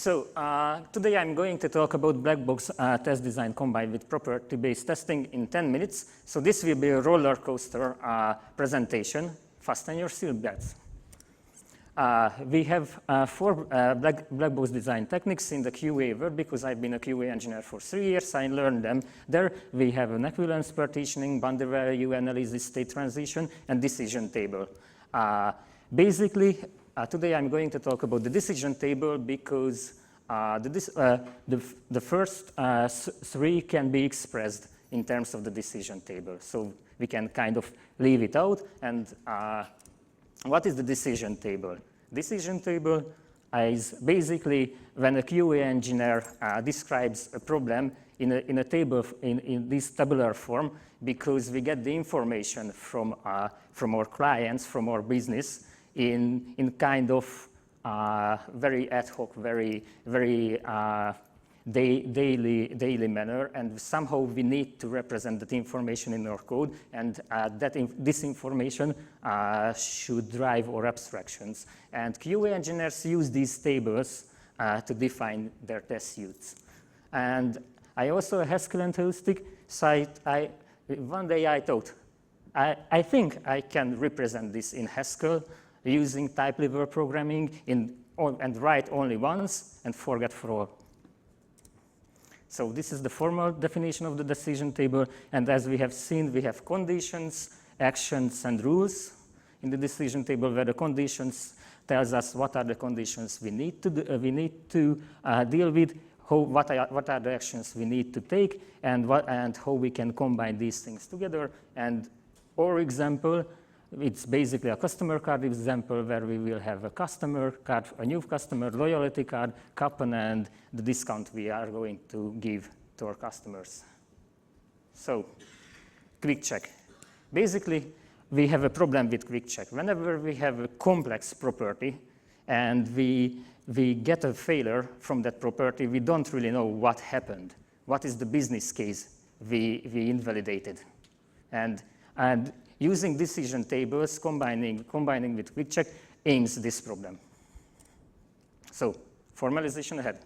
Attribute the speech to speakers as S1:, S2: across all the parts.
S1: Today I'm going to talk about Blackbox test design combined with property-based testing in 10 minutes. So this will be a roller coaster presentation. Fasten your seatbelts. We have four Blackbox design techniques in the QA world because I've been a QA engineer for 3 years. I learned them there. We have an equivalence partitioning, boundary value analysis, state transition, and decision table. Basically, today I'm going to talk about the decision table because the first three can be expressed in terms of the decision table. So we can kind of leave it out. And what is the decision table? Decision table is basically when a QA engineer describes a problem in a table in this tabular form, because we get the information from our clients, from our business, in kind of very ad hoc, very daily manner, and somehow we need to represent that information in our code, and this information should drive our abstractions. And QA engineers use these tables to define their test suites. And I also a Haskell enthusiast, so one day I thought, I think I can represent this in Haskell using type level programming and write only once and forget for all. So this is the formal definition of the decision table. And as we have seen, we have conditions, actions, and rules in the decision table, where the conditions tells us what are the conditions we need to deal with, what are the actions we need to take, and how we can combine these things together. And our example, it's basically a customer card example where we will have a customer card, a new customer, loyalty card, coupon, and the discount we are going to give to our customers. So, quick check. Basically, we have a problem with quick check. Whenever we have a complex property and we get a failure from that property, we don't really know what happened. What is the business case we invalidated? And using decision tables, combining with quick check, aims this problem. So, formalization ahead.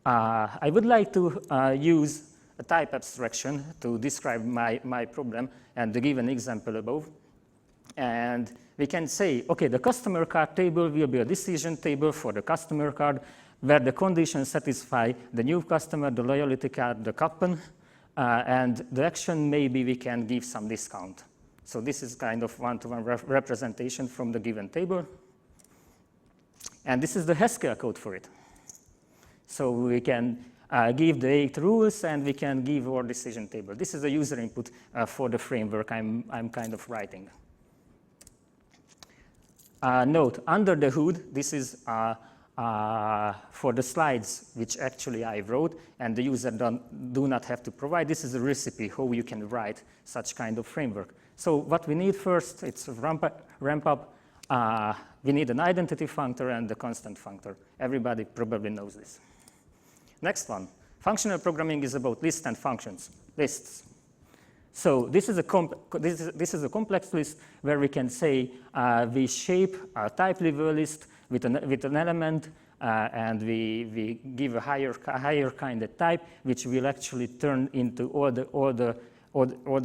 S1: I would like to use a type abstraction to describe my problem and to give an example above. And we can say, OK, the customer card table will be a decision table for the customer card where the conditions satisfy the new customer, the loyalty card, the coupon. And the action, maybe we can give some discount. So this is kind of one-to-one representation from the given table. And this is the Haskell code for it. So we can give the 8 rules, and we can give our decision table. This is a user input for the framework I'm kind of writing. Note, under the hood, this is for the slides, which actually I wrote, and the user do not have to provide. This is a recipe how you can write such kind of framework. So what we need first, it's ramp up. We need an identity functor and the constant functor. Everybody probably knows this. Next one, functional programming is about lists and functions, lists. So this is a complex list where we can say we shape a type level list with an element, and we give a higher kind of type, which will actually turn into all the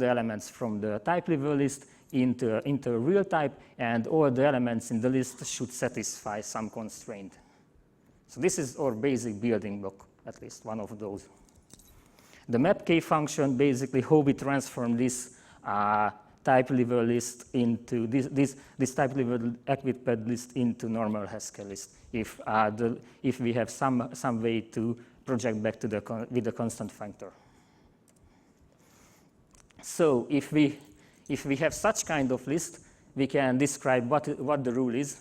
S1: elements from the type level list into a real type, and all the elements in the list should satisfy some constraint. So this is our basic building block, at least one of those. The mapk function, basically how we transform this type level list into this type level equiped list into normal Haskell list, if we have some way to project back to with the constant functor. So if we have such kind of list, we can describe what the rule is,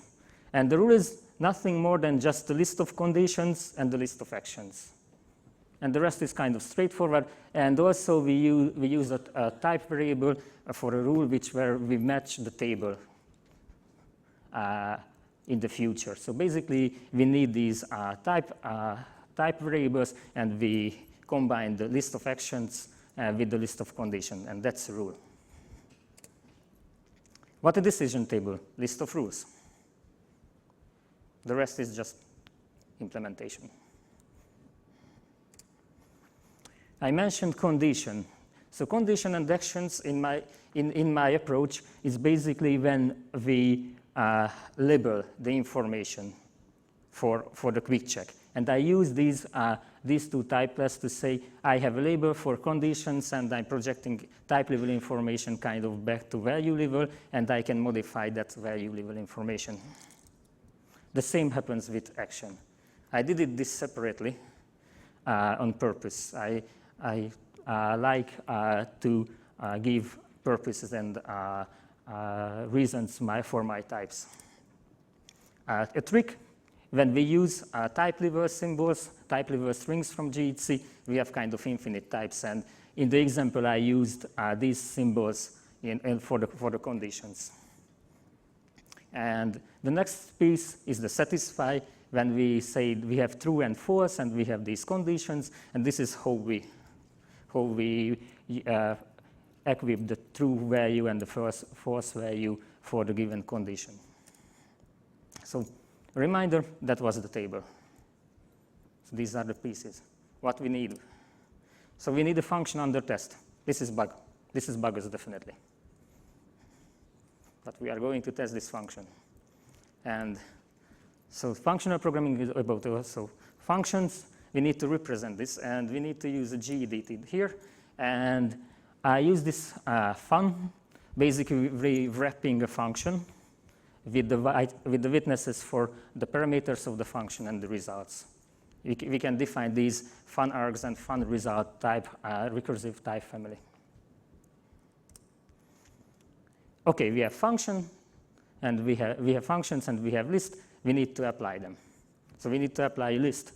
S1: and the rule is nothing more than just the list of conditions and the list of actions. And the rest is kind of straightforward. And also, we use a type variable for a rule where we match the table in the future. So basically, we need these type variables, and we combine the list of actions with the list of conditions, and that's the rule. What a decision table? List of rules. The rest is just implementation. I mentioned condition. So condition and actions in my approach is basically when we label the information for the quick check. And I use these two type classes to say I have a label for conditions and I'm projecting type level information kind of back to value level, and I can modify that value level information. The same happens with action. I did this separately on purpose. I like to give purposes and reasons for my types. A trick, when we use type level symbols, type level strings from GHC, we have kind of infinite types. And in the example, I used these symbols for the conditions. And the next piece is the satisfy, when we say we have true and false, and we have these conditions, and this is how we equip the true value and the false value for the given condition. So reminder, that was the table. So these are the pieces. What we need. So we need a function under test. This is bug. This is buggers, definitely. But we are going to test this function. And so functional programming is about also functions. We need to represent this, and we need to use a GEDT here. And I use this fun, basically wrapping a function with the witnesses for the parameters of the function and the results. We can define these fun args and fun result type, recursive type family. Okay, we have function, and we have functions, and we have list. We need to apply them. So we need to apply a list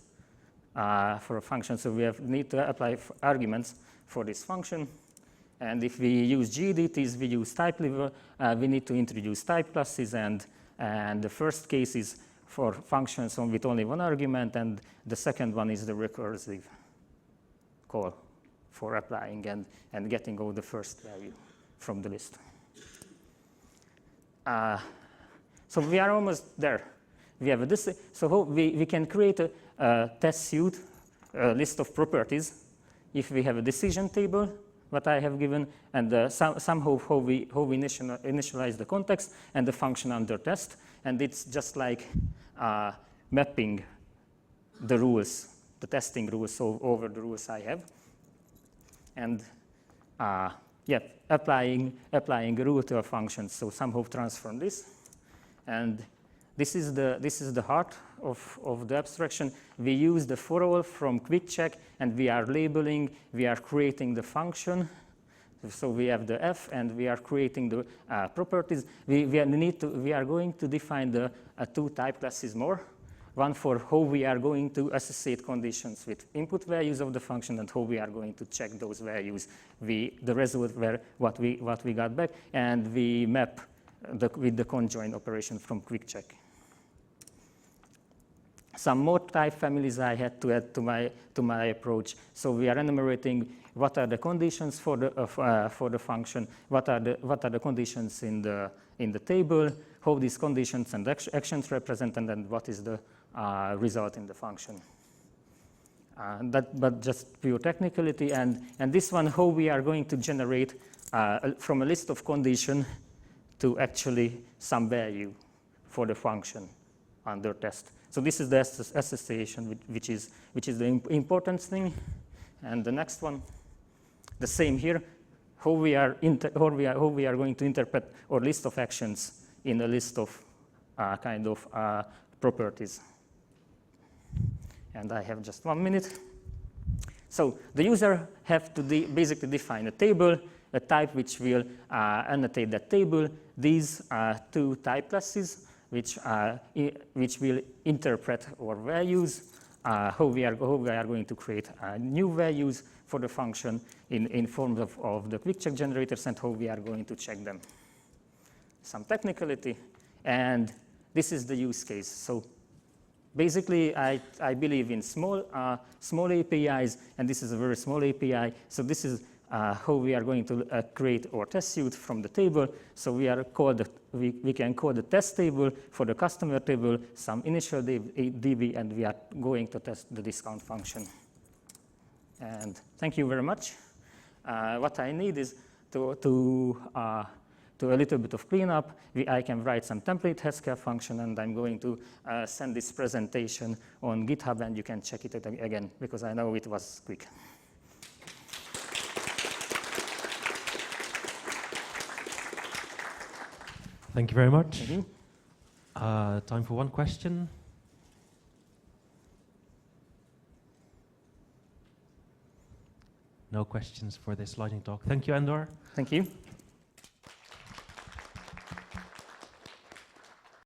S1: for a function. So we need to apply arguments for this function. And if we use GEDTs, we use type level. We need to introduce type classes, and the first case is for functions with only one argument, and the second one is the recursive call for applying and getting all the first value from the list. So we are almost there. We have this. So we can create a test suite, a list of properties, if we have a decision table, what I have given, and somehow how we initialize the context and the function under test. And it's just like mapping the rules, the testing rules over the rules I have. And applying a rule to a function. So somehow transform this. And this is the heart of the abstraction. We use the for all from quick check, and we are labeling, we are creating the function. So we have the f, and we are creating the properties. We are going to define the two type classes more. One for how we are going to associate conditions with input values of the function, and how we are going to check those values. The result were what we got back, and we map with the conjoin operation from quick check. Some more type families I had to add to my approach. So we are enumerating what are the conditions for the function, what are the conditions in the table, how these conditions and actions represent, and then what is the result in the function. But just pure technicality, and this one, how we are going to generate from a list of condition to actually some value for the function under test. So this is the association, which is the important thing. And the next one, the same here, how we are going to interpret our list of actions in a list of properties. And I have just 1 minute. So the user have to basically define a table, a type which will annotate that table. These are two type classes which will interpret our values, how we are going to create new values for the function in form of the quick check generators, and how we are going to check them. Some technicality, and this is the use case. So basically, I believe in small APIs, and this is a very small API. So this is how we are going to create our test suite from the table. So we can call the test table for the customer table, some initial DB, and we are going to test the discount function. And thank you very much. What I need is to a little bit of cleanup. I can write some template Haskell function, and I'm going to send this presentation on GitHub, and you can check it again, because I know it was quick.
S2: Thank you very much. Time for one question. No questions for this lightning talk. Thank you, Andor.
S1: Thank you.